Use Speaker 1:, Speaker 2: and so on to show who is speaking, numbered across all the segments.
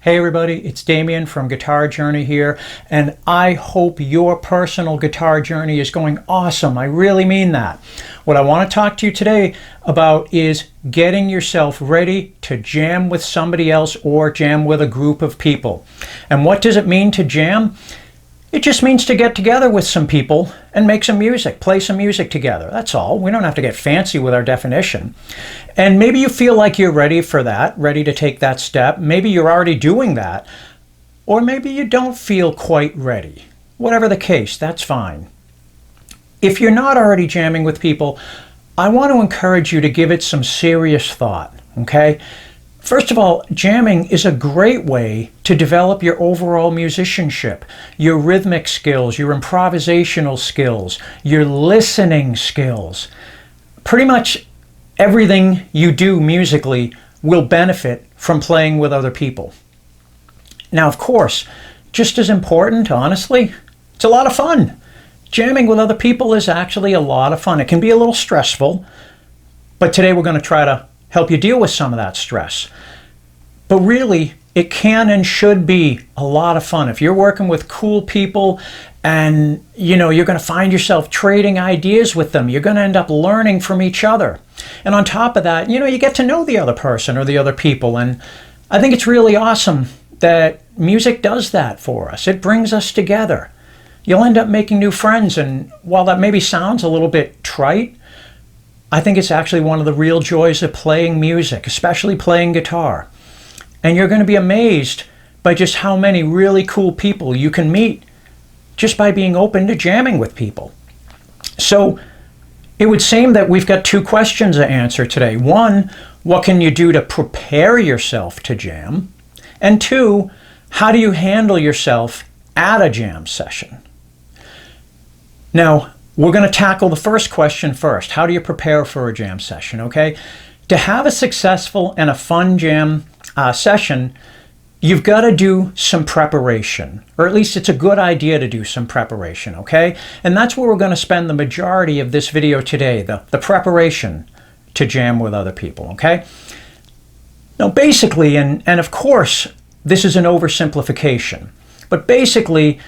Speaker 1: Hey everybody, it's Damien from Guitar Journey here, and I hope your personal guitar journey is going awesome. I really mean that. What I want to talk to you today about is getting yourself ready to jam with somebody else or jam with a group of people. And what does it mean to jam? It just means to get together with some people and make some music, play some music together. That's all. We don't have to get fancy with our definition. And maybe you feel like you're ready for that, ready to take that step. Maybe you're already doing that. Or maybe you don't feel quite ready. Whatever the case, that's fine. If you're not already jamming with people, I want to encourage you to give it some serious thought, okay? First of all, jamming is a great way to develop your overall musicianship, your rhythmic skills, your improvisational skills, your listening skills. Pretty much everything you do musically will benefit from playing with other people. Now, of course, just as important, honestly, it's a lot of fun. Jamming with other people is actually a lot of fun. It can be a little stressful, but today we're going to try to help you deal with some of that stress. But really, it can and should be a lot of fun. If you're working with cool people and you're going to find yourself trading ideas with them, you're going to end up learning from each other. And on top of that, you get to know the other person or the other people. And I think it's really awesome that music does that for us. It brings us together. You'll end up making new friends. And while that maybe sounds a little bit trite, I think it's actually one of the real joys of playing music, especially playing guitar. And you're going to be amazed by just how many really cool people you can meet just by being open to jamming with people. So it would seem that we've got two questions to answer today. One, what can you do to prepare yourself to jam? And two, how do you handle yourself at a jam session? Now, we're going to tackle the first question first. How do you prepare for a jam session, okay? To have a successful and a fun jam session, you've got to do some preparation, or at least it's a good idea to do some preparation, okay? And that's where we're going to spend the majority of this video today, the preparation to jam with other people, okay? Now basically, and of course, this is an oversimplification, but basically,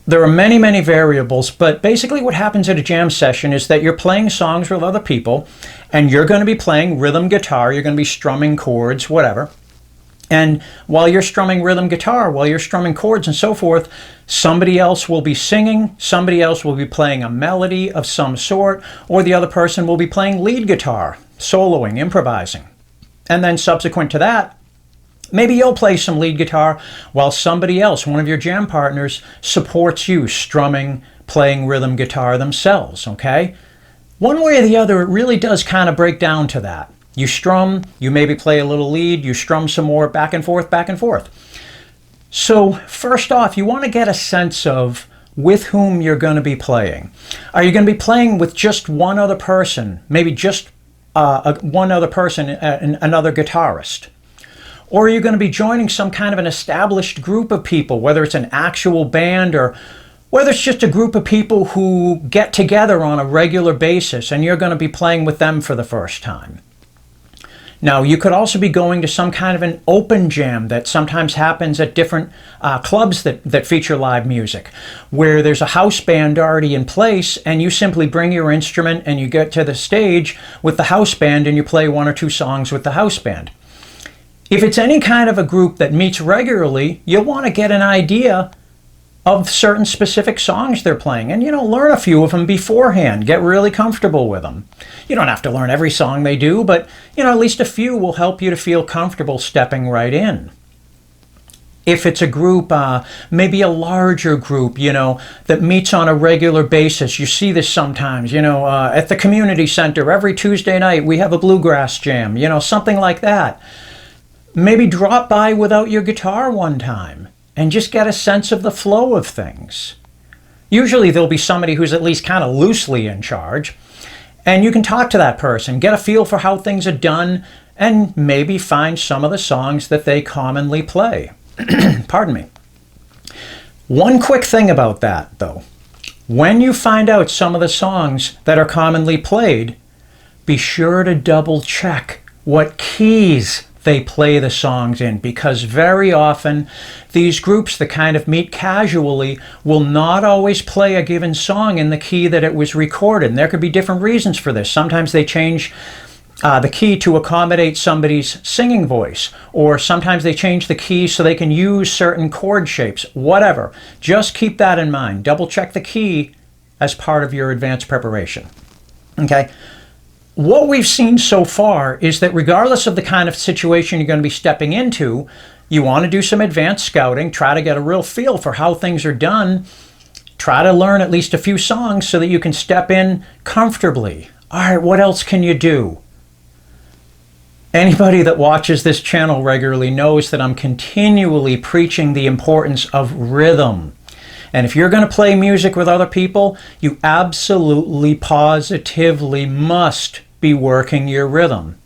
Speaker 1: there are many, many variables, but basically what happens at a jam session is that you're playing songs with other people, and you're going to be playing rhythm guitar, you're going to be strumming chords, whatever. And while you're strumming rhythm guitar, while you're strumming chords and so forth, somebody else will be singing, somebody else will be playing a melody of some sort, or the other person will be playing lead guitar, soloing, improvising. And then subsequent to that, maybe you'll play some lead guitar while somebody else, one of your jam partners, supports you strumming, playing rhythm guitar themselves, okay? One way or the other, it really does kind of break down to that. You strum, you maybe play a little lead, you strum some more, back and forth, back and forth. So first off, you want to get a sense of with whom you're going to be playing. Are you going to be playing with just one other person, maybe just one other person, another guitarist? Or are you going to be joining some kind of an established group of people, whether it's an actual band or whether it's just a group of people who get together on a regular basis and you're going to be playing with them for the first time? Now, you could also be going to some kind of an open jam that sometimes happens at different clubs that feature live music, where there's a house band already in place and you simply bring your instrument and you get to the stage with the house band and you play one or two songs with the house band. If it's any kind of a group that meets regularly, you'll want to get an idea of certain specific songs they're playing and, learn a few of them beforehand. Get really comfortable with them. You don't have to learn every song they do, but, at least a few will help you to feel comfortable stepping right in. If it's a group, maybe a larger group, that meets on a regular basis. You see this sometimes, at the community center. Every Tuesday night we have a bluegrass jam, something like that. Maybe drop by without your guitar one time and just get a sense of the flow of things. Usually there'll be somebody who's at least kind of loosely in charge, and you can talk to that person, get a feel for how things are done, and maybe find some of the songs that they commonly play. Pardon me. One quick thing about that, though. When you find out some of the songs that are commonly played, be sure to double check what keys they play the songs in, because very often these groups that kind of meet casually will not always play a given song in the key that it was recorded. And there could be different reasons for this. Sometimes they change the key to accommodate somebody's singing voice, or sometimes they change the key so they can use certain chord shapes, whatever. Just keep that in mind. Double check the key as part of your advanced preparation. Okay? What we've seen so far is that regardless of the kind of situation you're going to be stepping into, you want to do some advanced scouting, try to get a real feel for how things are done, try to learn at least a few songs so that you can step in comfortably. All right, what else can you do? Anybody that watches this channel regularly knows that I'm continually preaching the importance of rhythm. And if you're going to play music with other people, you absolutely, positively must be working your rhythm.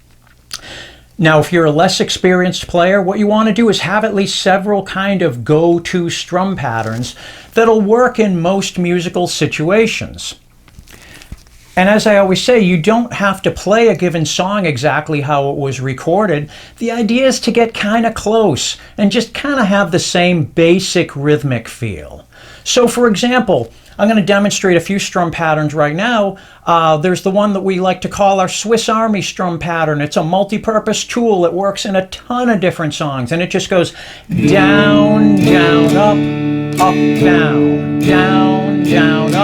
Speaker 1: Now, if you're a less experienced player, what you want to do is have at least several kind of go-to strum patterns that'll work in most musical situations. And as I always say, you don't have to play a given song exactly how it was recorded. The idea is to get kind of close and just kind of have the same basic rhythmic feel. So for example, I'm going to demonstrate a few strum patterns right now. There's the one that we like to call our Swiss Army strum pattern. It's a multi-purpose tool that works in a ton of different songs, and it just goes down, down, up, down, down, down,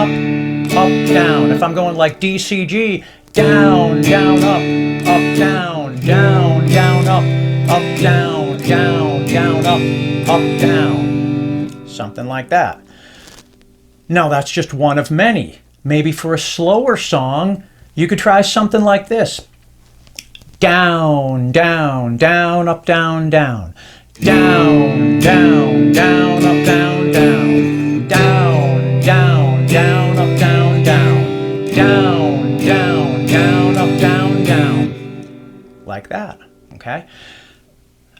Speaker 1: up, down. If I'm going like D, C, G, down, down, up, down, down, down, up, down, down, down, up, down. Something like that. Now that's just one of many. Maybe for a slower song, you could try something like this. Down, down, down, up, down, down. Down, down, down, up, down, down. Down, down, down, up, down, down. Down, down, down, up, down, down. Like that, okay?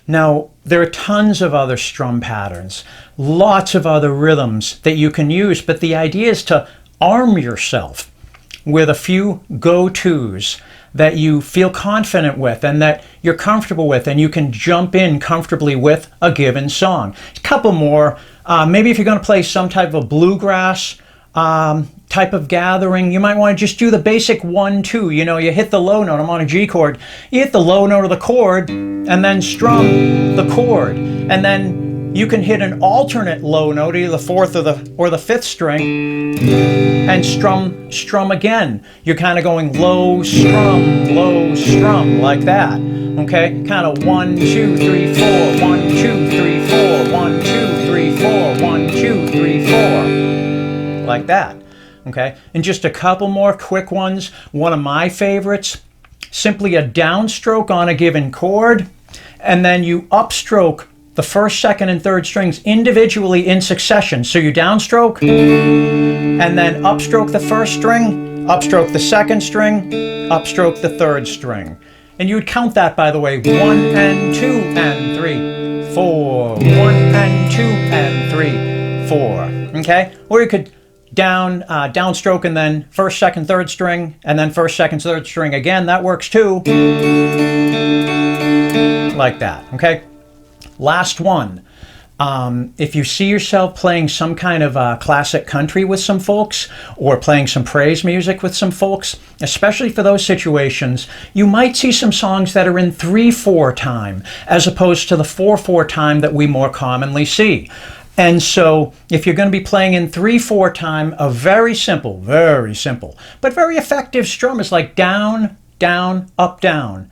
Speaker 1: Now, there are tons of other strum patterns, lots of other rhythms that you can use, but the idea is to arm yourself with a few go-tos that you feel confident with and that you're comfortable with, and you can jump in comfortably with a given song. A couple more. Maybe if you're going to play some type of bluegrass type of gathering, you might want to just do the basic 1-2. You know, you hit the low note. I'm on a G chord. You hit the low note of the chord and then strum the chord, and then you can hit an alternate low note, either the fourth or the fifth string, and strum again. You're kind of going low strum like that. Okay, kind of 1 2 3 4, 1 2 3 4, 1 2 3 4, 1 2 3 4, like that. Okay, and just a couple more quick ones. One of my favorites, simply a downstroke on a given chord, and then you upstroke the first, second, and third strings individually in succession. So you downstroke, and then upstroke the first string, upstroke the second string, upstroke the third string. And you would count that, by the way, 1 and 2 and 3, 4, 1 and 2 and 3, 4. Okay, or you could downstroke and then first, second, third string, and then first, second, third string again. That works too. Like that, okay? Last one. If you see yourself playing some kind of classic country with some folks, or playing some praise music with some folks, especially for those situations, you might see some songs that are in 3/4 time, as opposed to the 4/4 time that we more commonly see. And so if you're going to be playing in 3/4 time, a very simple, but very effective strum is like down, down, up, down,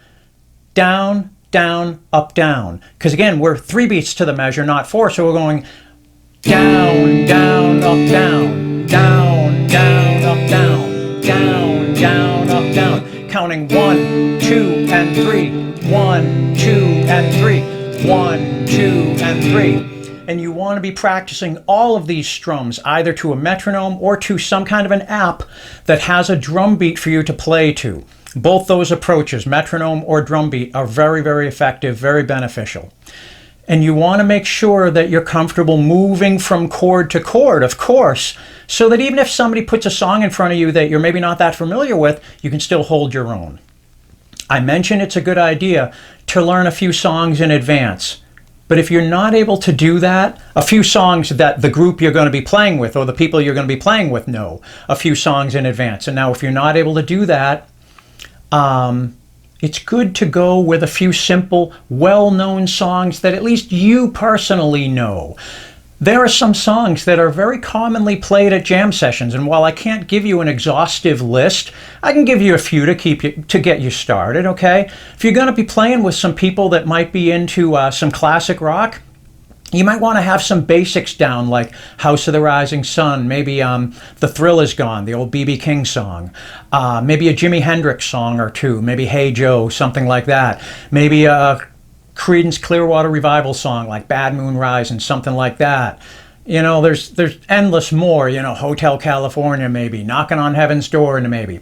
Speaker 1: down, down, up, down. Because again, we're 3 beats to the measure, not 4. So we're going down, down, up, down, down, down, up, down, down, down, up, down. Counting 1, 2, and 3, 1, 2, and 3, 1, 2, and 3. And you want to be practicing all of these strums either to a metronome or to some kind of an app that has a drum beat for you to play to. Both those approaches, metronome or drum beat, are very, very effective, very beneficial. And you want to make sure that you're comfortable moving from chord to chord, of course, so that even if somebody puts a song in front of you that you're maybe not that familiar with, you can still hold your own. I mentioned it's a good idea to learn a few songs in advance. But if you're not able to do that, a few songs that the group you're going to be playing with or the people you're going to be playing with know a few songs in advance. And now if you're not able to do that, it's good to go with a few simple, well-known songs that at least you personally know. There are some songs that are very commonly played at jam sessions, and while I can't give you an exhaustive list, I can give you a few to get you started, okay? If you're going to be playing with some people that might be into some classic rock, you might want to have some basics down, like House of the Rising Sun, maybe The Thrill Is Gone, the old B.B. King song, maybe a Jimi Hendrix song or two, maybe Hey Joe, something like that, maybe a Creedence Clearwater Revival song like Bad Moon Rising, something like that. You know, there's endless more, you know, Hotel California maybe, Knocking on Heaven's Door maybe.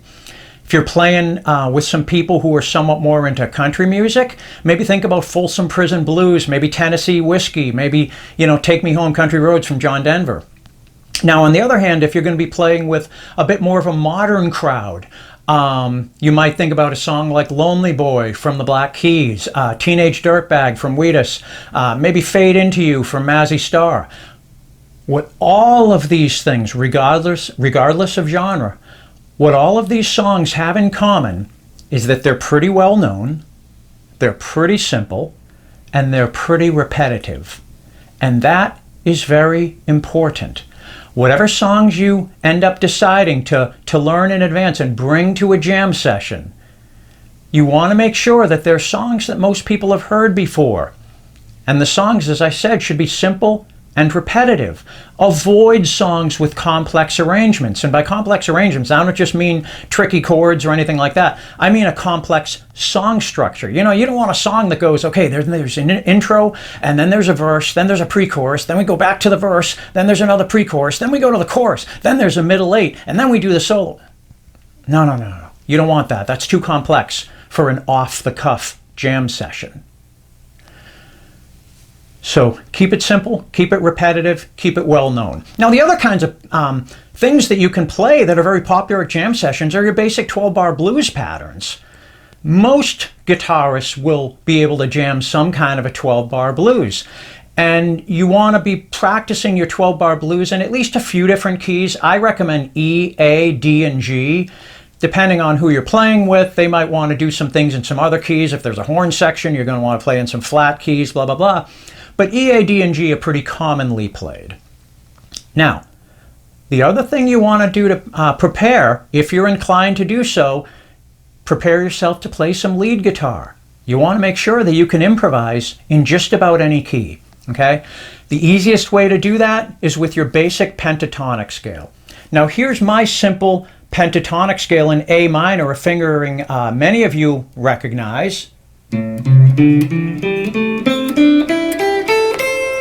Speaker 1: If you're playing with some people who are somewhat more into country music, maybe think about Folsom Prison Blues, maybe Tennessee Whiskey, maybe, you know, Take Me Home Country Roads from John Denver. Now, on the other hand, if you're going to be playing with a bit more of a modern crowd, you might think about a song like Lonely Boy from the Black Keys, Teenage Dirtbag from Wheatus, maybe Fade Into You from Mazzy Star. What all of these things, regardless of genre, what all of these songs have in common is that they're pretty well known, they're pretty simple, and they're pretty repetitive. And that is very important. Whatever songs you end up deciding to learn in advance and bring to a jam session, you want to make sure that they're songs that most people have heard before. And the songs, as I said, should be simple and repetitive. Avoid songs with complex arrangements. And by complex arrangements, I don't just mean tricky chords or anything like that. I mean a complex song structure. You know, you don't want a song that goes, okay, there's an intro, and then there's a verse, then there's a pre-chorus, then we go back to the verse, then there's another pre-chorus, then we go to the chorus, then there's a middle eight, and then we do the solo. No. You don't want that. That's too complex for an off-the-cuff jam session. So keep it simple, keep it repetitive, keep it well known. Now the other kinds of things that you can play that are very popular at jam sessions are your basic 12-bar blues patterns. Most guitarists will be able to jam some kind of a 12-bar blues. And you want to be practicing your 12-bar blues in at least a few different keys. I recommend E, A, D, and G. Depending on who you're playing with, they might want to do some things in some other keys. If there's a horn section, you're going to want to play in some flat keys, blah, blah, blah. But E, A, D, and G are pretty commonly played. Now, the other thing you want to do to prepare, if you're inclined to do so, prepare yourself to play some lead guitar. You want to make sure that you can improvise in just about any key, okay? The easiest way to do that is with your basic pentatonic scale. Now, here's my simple pentatonic scale in A minor, a fingering many of you recognize.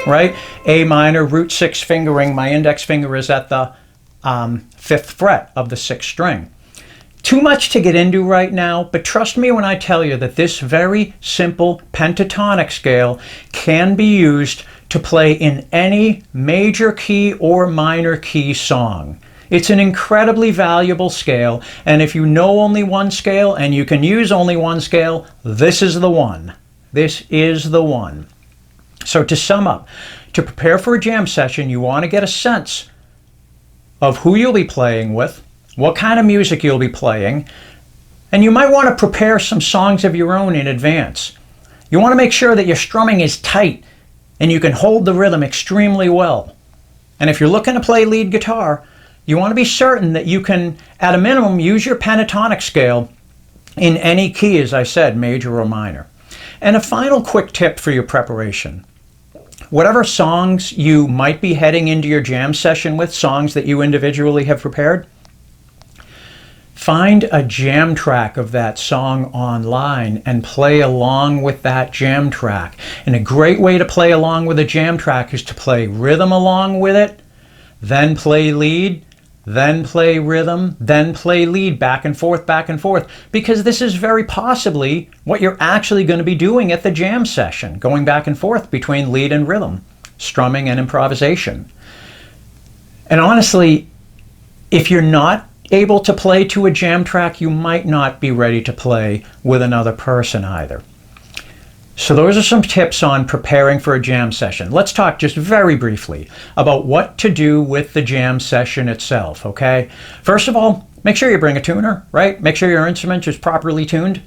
Speaker 1: Right? A minor, root 6 fingering. My index finger is at the 5th fret of the 6th string. Too much to get into right now, but trust me when I tell you that this very simple pentatonic scale can be used to play in any major key or minor key song. It's an incredibly valuable scale, and if you know only one scale and you can use only one scale, this is the one. This is the one. So to sum up, to prepare for a jam session, you want to get a sense of who you'll be playing with, what kind of music you'll be playing, and you might want to prepare some songs of your own in advance. You want to make sure that your strumming is tight and you can hold the rhythm extremely well. And if you're looking to play lead guitar, you want to be certain that you can, at a minimum, use your pentatonic scale in any key, as I said, major or minor. And a final quick tip for your preparation. Whatever songs you might be heading into your jam session with, songs that you individually have prepared, find a jam track of that song online and play along with that jam track. And a great way to play along with a jam track is to play rhythm along with it, then play lead, then play rhythm, then play lead, back and forth, because this is very possibly what you're actually going to be doing at the jam session, going back and forth between lead and rhythm, strumming and improvisation. And honestly, if you're not able to play to a jam track, you might not be ready to play with another person either. So those are some tips on preparing for a jam session. Let's talk just very briefly about what to do with the jam session itself, okay? First of all, make sure you bring a tuner, right? Make sure your instrument is properly tuned.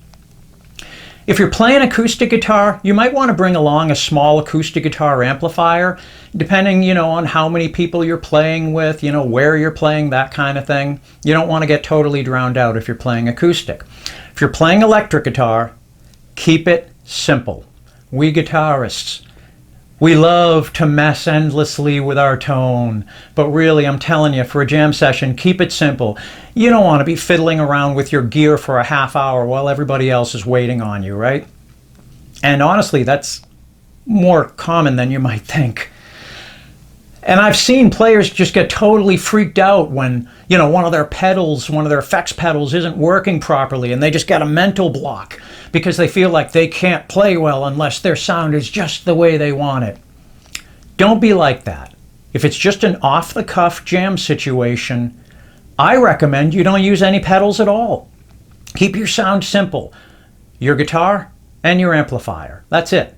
Speaker 1: If you're playing acoustic guitar, you might want to bring along a small acoustic guitar amplifier, depending, on how many people you're playing with, where you're playing, that kind of thing. You don't want to get totally drowned out if you're playing acoustic. If you're playing electric guitar, keep it simple. We guitarists, we love to mess endlessly with our tone, but really, I'm telling you, for a jam session, keep it simple. You don't want to be fiddling around with your gear for a half hour while everybody else is waiting on you, right? And honestly, that's more common than you might think. And I've seen players just get totally freaked out when, one of their pedals, one of their effects pedals isn't working properly, and they just get a mental block because they feel like they can't play well unless their sound is just the way they want it. Don't be like that. If it's just an off-the-cuff jam situation, I recommend you don't use any pedals at all. Keep your sound simple. Your guitar and your amplifier. That's it.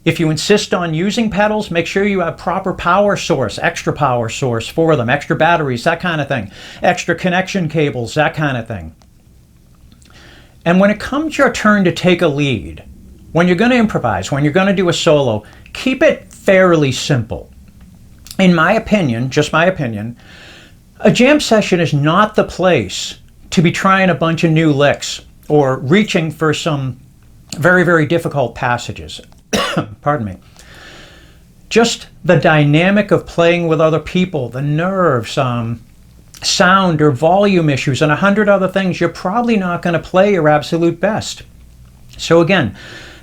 Speaker 1: If you insist on using pedals, make sure you have proper power source, extra power source for them, extra batteries, that kind of thing, extra connection cables, that kind of thing. And when it comes your turn to take a lead, when you're going to improvise, when you're going to do a solo, keep it fairly simple. In my opinion, just my opinion, a jam session is not the place to be trying a bunch of new licks or reaching for some very, very difficult passages. Pardon me. Just the dynamic of playing with other people, the nerves, sound or volume issues, and 100 other things, you're probably not going to play your absolute best. So again,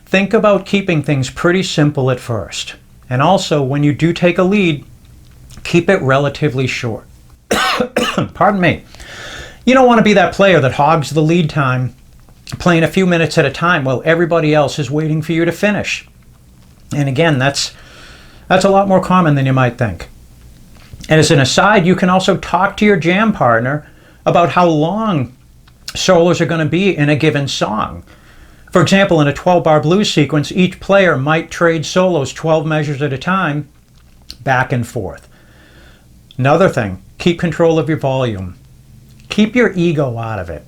Speaker 1: think about keeping things pretty simple at first. And also, when you do take a lead, keep it relatively short. Pardon me. You don't want to be that player that hogs the lead time, playing a few minutes at a time while everybody else is waiting for you to finish. And again, that's a lot more common than you might think. And as an aside, you can also talk to your jam partner about how long solos are going to be in a given song. For example, in a 12-bar blues sequence, each player might trade solos 12 measures at a time, back and forth. Another thing, keep control of your volume. Keep your ego out of it.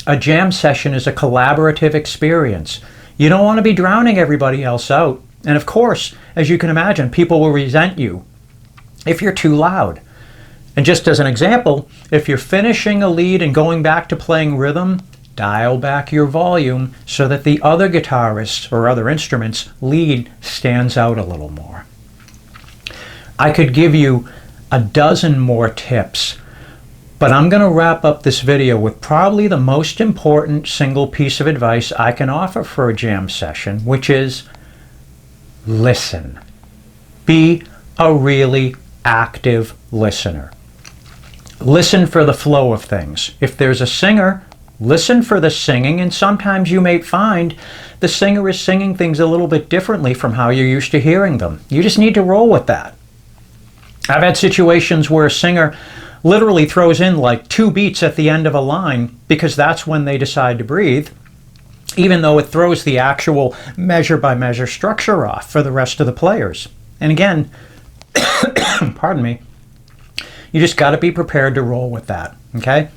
Speaker 1: A jam session is a collaborative experience. You don't want to be drowning everybody else out. And of course, as you can imagine, people will resent you if you're too loud. And just as an example, if you're finishing a lead and going back to playing rhythm, dial back your volume so that the other guitarists or other instruments' lead stands out a little more. I could give you a dozen more tips, but I'm going to wrap up this video with probably the most important single piece of advice I can offer for a jam session, which is listen. Be a really active listener. Listen for the flow of things. If there's a singer, listen for the singing, and sometimes you may find the singer is singing things a little bit differently from how you're used to hearing them. You just need to roll with that. I've had situations where a singer literally throws in like 2 beats at the end of a line because that's when they decide to breathe, even though it throws the actual measure-by-measure structure off for the rest of the players. And again, pardon me, you just got to be prepared to roll with that, okay?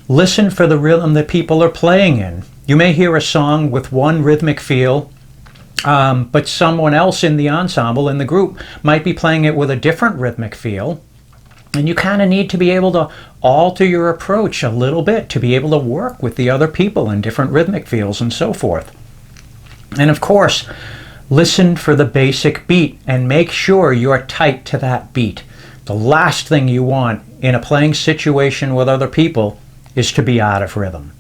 Speaker 1: Listen for the rhythm that people are playing in. You may hear a song with one rhythmic feel, but someone else in the ensemble, in the group, might be playing it with a different rhythmic feel. And you kind of need to be able to alter your approach a little bit to be able to work with the other people in different rhythmic feels and so forth. And of course, listen for the basic beat and make sure you're tight to that beat. The last thing you want in a playing situation with other people is to be out of rhythm.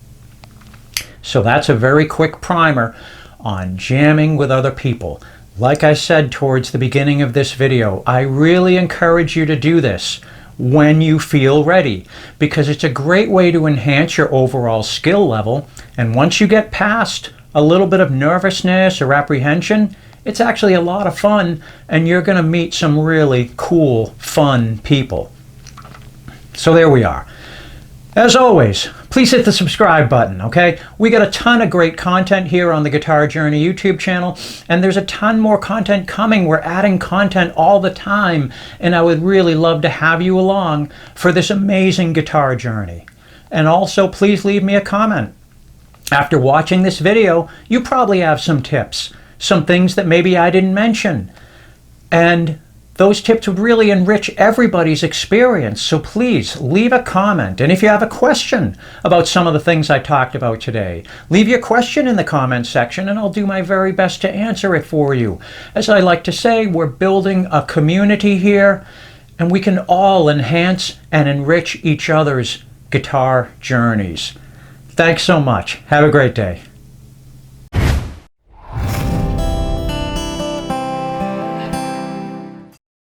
Speaker 1: So that's a very quick primer on jamming with other people. Like I said towards the beginning of this video, I really encourage you to do this when you feel ready, because it's a great way to enhance your overall skill level. And once you get past a little bit of nervousness or apprehension, it's actually a lot of fun, and you're going to meet some really cool, fun people. So there we are. As always, please hit the subscribe button, okay? We got a ton of great content here on the Guitar Journey YouTube channel, and there's a ton more content coming. We're adding content all the time, and I would really love to have you along for this amazing guitar journey. And also, please leave me a comment. After watching this video, you probably have some tips, some things that maybe I didn't mention. And those tips would really enrich everybody's experience. So please leave a comment. And if you have a question about some of the things I talked about today, leave your question in the comment section and I'll do my very best to answer it for you. As I like to say, we're building a community here and we can all enhance and enrich each other's guitar journeys. Thanks so much. Have a great day.